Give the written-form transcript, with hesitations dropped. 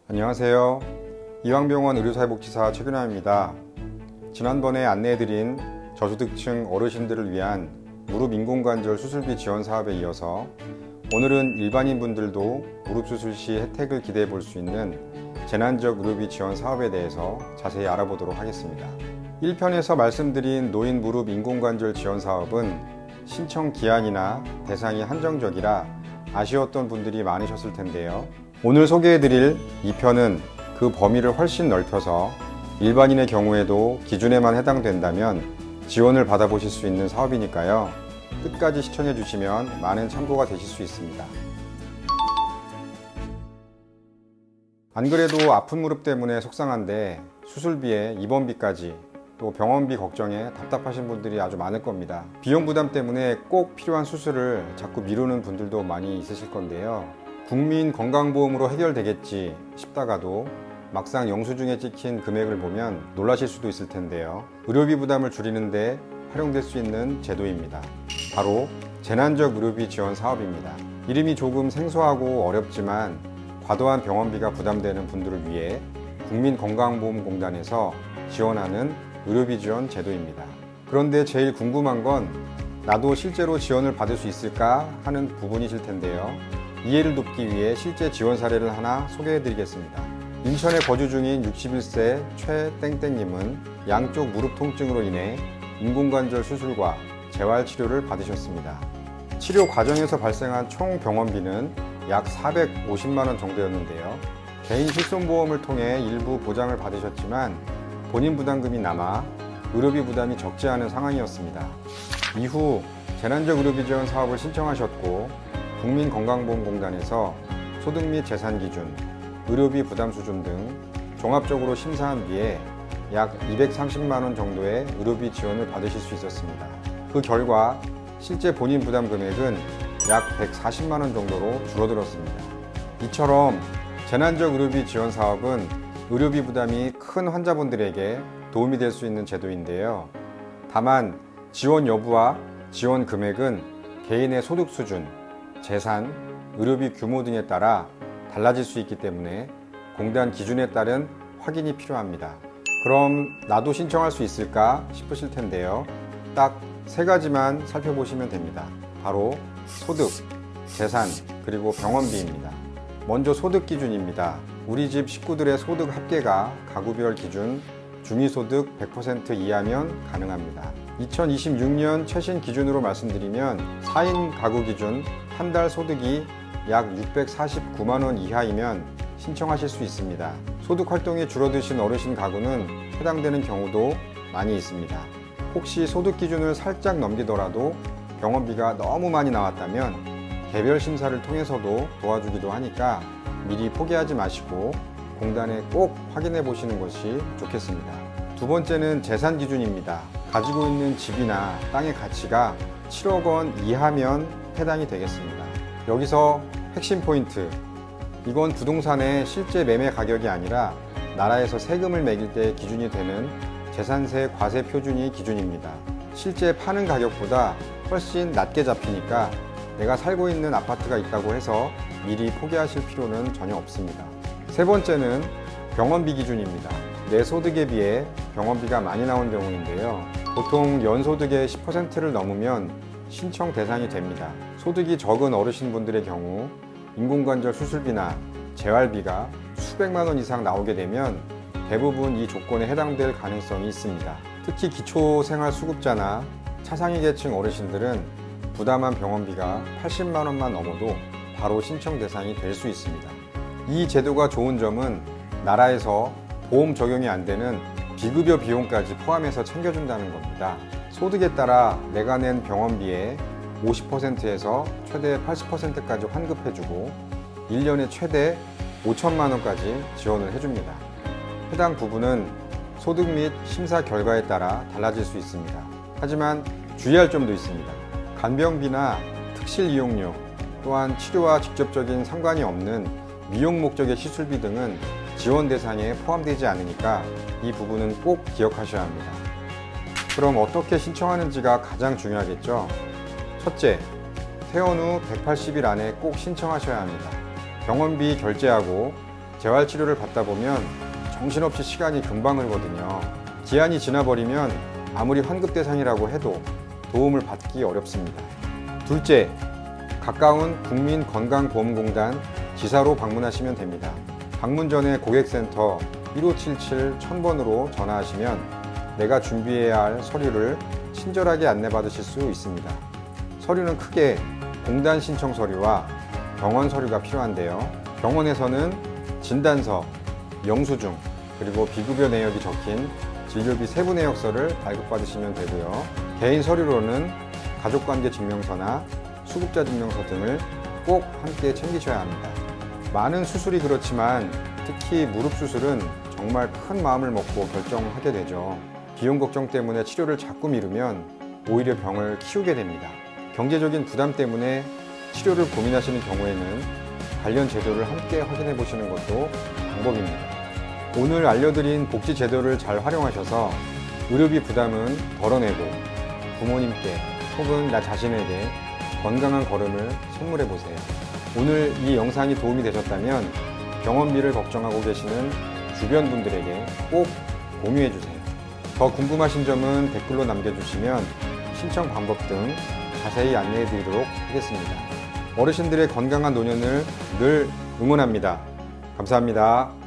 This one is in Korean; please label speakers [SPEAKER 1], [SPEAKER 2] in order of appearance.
[SPEAKER 1] 안녕하세요. 이왕병원 의료사회복지사 최균환입니다. 지난번에 안내해드린 저소득층 어르신들을 위한 무릎 인공관절 수술비 지원 사업에 이어서 오늘은 일반인 분들도 무릎 수술 시 혜택을 기대해 볼 수 있는 재난적 의료비 지원 사업에 대해서 자세히 알아보도록 하겠습니다. 1편에서 말씀드린 노인 무릎 인공관절 지원 사업은 신청 기한이나 대상이 한정적이라 아쉬웠던 분들이 많으셨을 텐데요. 오늘 소개해드릴 2편은 그 범위를 훨씬 넓혀서 일반인의 경우에도 기준에만 해당된다면 지원을 받아보실 수 있는 사업이니까요. 끝까지 시청해 주시면 많은 참고가 되실 수 있습니다. 안 그래도 아픈 무릎 때문에 속상한데 수술비에 입원비까지 또 병원비 걱정에 답답하신 분들이 아주 많을 겁니다. 비용 부담 때문에 꼭 필요한 수술을 자꾸 미루는 분들도 많이 있으실 건데요. 국민건강보험으로 해결되겠지 싶다가도 막상 영수증에 찍힌 금액을 보면 놀라실 수도 있을 텐데요. 의료비 부담을 줄이는 데 활용될 수 있는 제도입니다. 바로 재난적 의료비 지원 사업입니다. 이름이 조금 생소하고 어렵지만 과도한 병원비가 부담되는 분들을 위해 국민건강보험공단에서 지원하는 의료비 지원 제도입니다. 그런데 제일 궁금한 건 나도 실제로 지원을 받을 수 있을까 하는 부분이실 텐데요. 이해를 돕기 위해 실제 지원 사례를 하나 소개해 드리겠습니다. 인천에 거주 중인 61세 최땡땡님은 양쪽 무릎 통증으로 인해 인공관절 수술과 재활치료를 받으셨습니다. 치료 과정에서 발생한 총 병원비는 약 450만원 정도였는데요. 개인 실손보험을 통해 일부 보장을 받으셨지만 본인 부담금이 남아 의료비 부담이 적지 않은 상황이었습니다. 이후 재난적 의료비 지원 사업을 신청하셨고 국민건강보험공단에서 소득 및 재산 기준, 의료비 부담 수준 등 종합적으로 심사한 뒤에 약 230만 원 정도의 의료비 지원을 받으실 수 있었습니다. 그 결과 실제 본인 부담 금액은 약 140만 원 정도로 줄어들었습니다. 이처럼 재난적 의료비 지원 사업은 의료비 부담이 큰 환자분들에게 도움이 될 수 있는 제도인데요. 다만 지원 여부와 지원 금액은 개인의 소득 수준, 재산, 의료비 규모 등에 따라 달라질 수 있기 때문에 공단 기준에 따른 확인이 필요합니다. 그럼 나도 신청할 수 있을까 싶으실 텐데요. 딱 세 가지만 살펴보시면 됩니다. 바로 소득, 재산, 그리고 병원비입니다. 먼저 소득 기준입니다. 우리 집 식구들의 소득 합계가 가구별 기준 중위소득 100% 이하면 가능합니다. 2026년 최신 기준으로 말씀드리면 4인 가구 기준 한 달 소득이 약 649만 원 이하이면 신청하실 수 있습니다. 소득 활동이 줄어드신 어르신 가구는 해당되는 경우도 많이 있습니다. 혹시 소득 기준을 살짝 넘기더라도 병원비가 너무 많이 나왔다면 개별 심사를 통해서도 도와주기도 하니까 미리 포기하지 마시고 공단에 꼭 확인해 보시는 것이 좋겠습니다. 두 번째는 재산 기준입니다. 가지고 있는 집이나 땅의 가치가 7억 원 이하면 해당이 되겠습니다. 여기서 핵심 포인트, 이건 부동산의 실제 매매 가격이 아니라 나라에서 세금을 매길 때 기준이 되는 재산세 과세 표준이 기준입니다. 실제 파는 가격보다 훨씬 낮게 잡히니까 내가 살고 있는 아파트가 있다고 해서 미리 포기하실 필요는 전혀 없습니다. 세 번째는 병원비 기준입니다. 내 소득에 비해 병원비가 많이 나온 경우인데요. 보통 연소득의 10%를 넘으면 신청 대상이 됩니다. 소득이 적은 어르신분들의 경우 인공관절 수술비나 재활비가 수백만 원 이상 나오게 되면 대부분 이 조건에 해당될 가능성이 있습니다. 특히 기초생활수급자나 차상위 계층 어르신들은 부담한 병원비가 80만 원만 넘어도 바로 신청 대상이 될 수 있습니다. 이 제도가 좋은 점은 나라에서 보험 적용이 안 되는 비급여 비용까지 포함해서 챙겨준다는 겁니다. 소득에 따라 내가 낸 병원비의 50%에서 최대 80%까지 환급해주고 1년에 최대 5천만 원까지 지원을 해줍니다. 해당 부분은 소득 및 심사 결과에 따라 달라질 수 있습니다. 하지만 주의할 점도 있습니다. 간병비나 특실 이용료, 또한 치료와 직접적인 상관이 없는 미용 목적의 시술비 등은 지원 대상에 포함되지 않으니까 이 부분은 꼭 기억하셔야 합니다. 그럼 어떻게 신청하는지가 가장 중요하겠죠? 첫째, 퇴원 후 180일 안에 꼭 신청하셔야 합니다. 병원비 결제하고 재활치료를 받다 보면 정신없이 시간이 금방 흐르거든요. 기한이 지나버리면 아무리 환급 대상이라고 해도 도움을 받기 어렵습니다. 둘째, 가까운 국민건강보험공단 지사로 방문하시면 됩니다. 방문 전에 고객센터 1577-1000번으로 전화하시면 내가 준비해야 할 서류를 친절하게 안내받으실 수 있습니다. 서류는 크게 공단 신청 서류와 병원 서류가 필요한데요. 병원에서는 진단서, 영수증, 그리고 비급여 내역이 적힌 진료비 세부 내역서를 발급받으시면 되고요. 개인 서류로는 가족관계 증명서나 수급자 증명서 등을 꼭 함께 챙기셔야 합니다. 많은 수술이 그렇지만 특히 무릎 수술은 정말 큰 마음을 먹고 결정하게 되죠. 비용 걱정 때문에 치료를 자꾸 미루면 오히려 병을 키우게 됩니다. 경제적인 부담 때문에 치료를 고민하시는 경우에는 관련 제도를 함께 확인해 보시는 것도 방법입니다. 오늘 알려드린 복지 제도를 잘 활용하셔서 의료비 부담은 덜어내고 부모님께 혹은 나 자신에게 건강한 걸음을 선물해 보세요. 오늘 이 영상이 도움이 되셨다면 병원비를 걱정하고 계시는 주변 분들에게 꼭 공유해 주세요. 더 궁금하신 점은 댓글로 남겨주시면 신청 방법 등 자세히 안내해 드리도록 하겠습니다. 어르신들의 건강한 노년을 늘 응원합니다. 감사합니다.